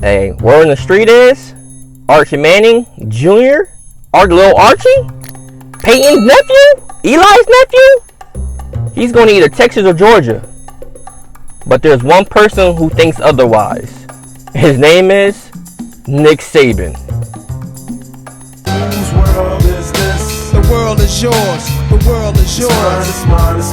Hey, word in the street is Archie Manning Jr., little Archie, Peyton's nephew, Eli's nephew, he's going to either Texas or Georgia. But there's one person who thinks otherwise. His name is Nick Saban. Whose world is this? The world is yours. The world is yours. It's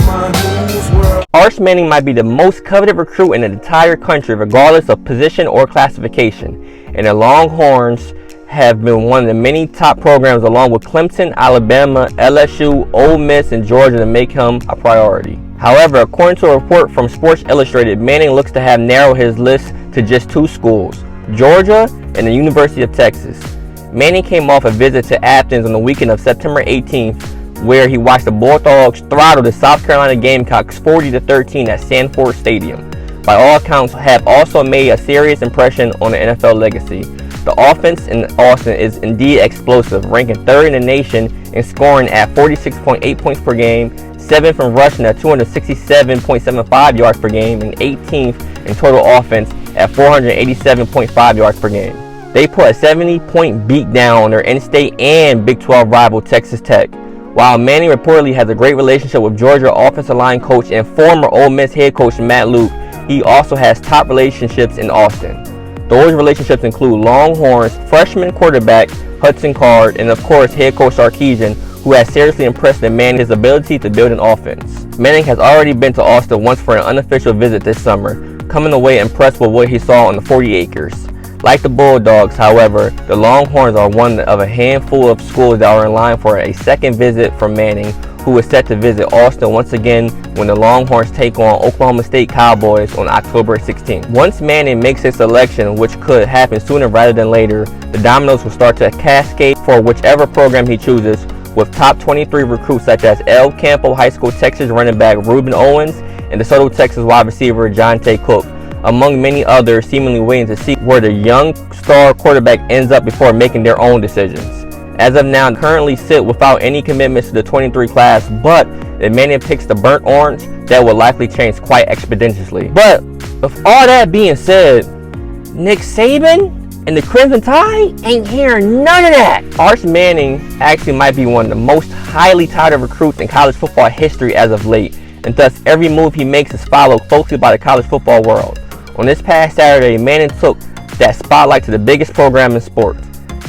mine. Whose world? Arch Manning might be the most coveted recruit in the entire country, regardless of position or classification. And the Longhorns have been one of the many top programs, along with Clemson, Alabama, LSU, Ole Miss, and Georgia, to make him a priority. However, according to a report from Sports Illustrated, Manning looks to have narrowed his list to just 2 schools, Georgia and the University of Texas. Manning came off a visit to Athens on the weekend of September 18th, where he watched the Bulldogs throttle the South Carolina Gamecocks 40-13 at Sanford Stadium. By all accounts, have also made a serious impression on the NFL legacy. The offense in Austin is indeed explosive, ranking 3rd in the nation in scoring at 46.8 points per game, 7th in rushing at 267.75 yards per game, and 18th in total offense at 487.5 yards per game. They put a 70-point beat down on their in-state and Big 12 rival Texas Tech. While Manning reportedly has a great relationship with Georgia offensive line coach and former Ole Miss head coach Matt Luke, he also has top relationships in Austin. Those relationships include Longhorns freshman quarterback Hudson Card and, of course, head coach Sarkisian, who has seriously impressed in Manning's ability to build an offense. Manning has already been to Austin once for an unofficial visit this summer, coming away impressed with what he saw on the 40 acres. Like the Bulldogs, however, the Longhorns are one of a handful of schools that are in line for a second visit from Manning, who is set to visit Austin once again when the Longhorns take on Oklahoma State Cowboys on October 16th. Once Manning makes his selection, which could happen sooner rather than later, the dominoes will start to cascade for whichever program he chooses, with top 23 recruits such as El Campo High School Texas running back Ruben Owens and DeSoto Texas wide receiver Jonte Cook, among many others, seemingly waiting to see where the young star quarterback ends up before making their own decisions. As of now, currently sit without any commitments to the 23 class, but if Manning picks the burnt orange, that will likely change quite expeditiously. But with all that being said, Nick Saban and the Crimson Tide ain't hearing none of that. Arch Manning actually might be one of the most highly touted recruits in college football history as of late, and thus every move he makes is followed closely by the college football world. On this past Saturday, Manning took that spotlight to the biggest program in sports.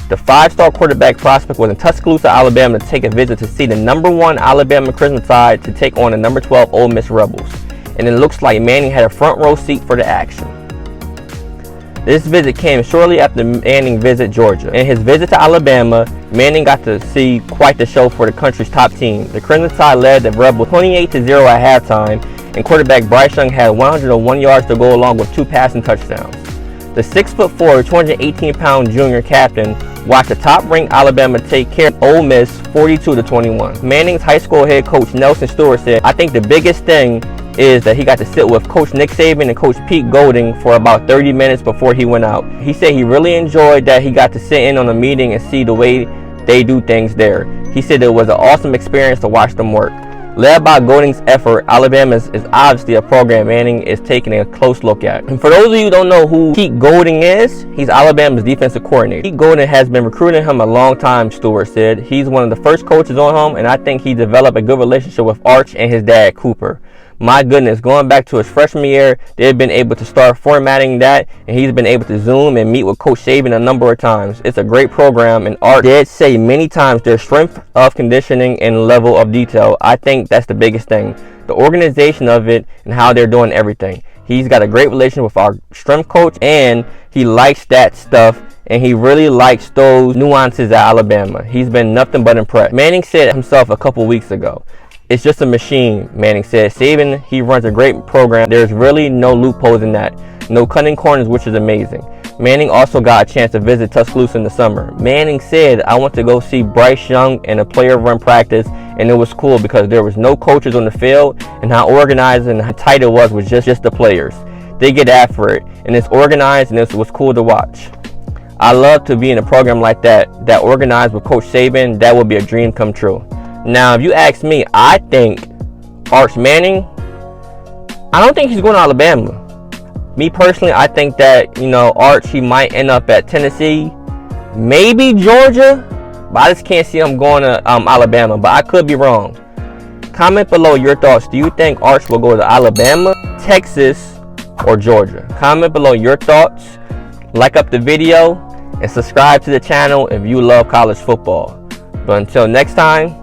The 5-star quarterback prospect was in Tuscaloosa, Alabama, to take a visit to see the #1 Alabama Crimson Tide to take on the #12 Ole Miss Rebels. And it looks like Manning had a front row seat for the action. This visit came shortly after Manning visit Georgia. In his visit to Alabama, Manning got to see quite the show for the country's top team. The Crimson Tide led the Rebels 28-0 at halftime, and quarterback Bryce Young had 101 yards to go along with 2 passing touchdowns. The 6'4", 218-pound junior captain watched the top-ranked Alabama take care of Ole Miss 42-21. Manning's high school head coach Nelson Stewart said, "I think the biggest thing is that he got to sit with Coach Nick Saban and Coach Pete Golding for about 30 minutes before he went out. He said he really enjoyed that he got to sit in on a meeting and see the way they do things there. He said it was an awesome experience to watch them work." Led by Golding's effort, Alabama is obviously a program Manning is taking a close look at. And for those of you who don't know who Pete Golding is, he's Alabama's defensive coordinator. Pete Golding has been recruiting him a long time, Stewart said. He's one of the first coaches on him, and I think he developed a good relationship with Arch and his dad, Cooper. My goodness, going back to his freshman year, they've been able to start formatting that, and he's been able to Zoom and meet with Coach Saban a number of times. It's a great program, and Art did say many times their strength of conditioning and level of detail. I think that's the biggest thing. The organization of it and how they're doing everything. He's got a great relationship with our strength coach, and he likes that stuff, and he really likes those nuances at Alabama. He's been nothing but impressed. Manning said himself a couple weeks ago, "It's just a machine," Manning said. Saban, he runs a great program. There's really no loopholes in that. No cutting corners, which is amazing. Manning also got a chance to visit Tuscaloosa in the summer. Manning said, "I went to go see Bryce Young in a player run practice, and it was cool because there was no coaches on the field, and how organized and how tight it was just the players. They get after it, and it's organized, and it was cool to watch. I love to be in a program like that organized with Coach Saban. That would be a dream come true." Now, if you ask me, I think Arch Manning, I don't think he's going to Alabama. Me personally, I think that, Arch, he might end up at Tennessee, maybe Georgia, but I just can't see him going to Alabama, but I could be wrong. Comment below your thoughts. Do you think Arch will go to Alabama, Texas, or Georgia? Comment below your thoughts. Like up the video and subscribe to the channel if you love college football. But until next time,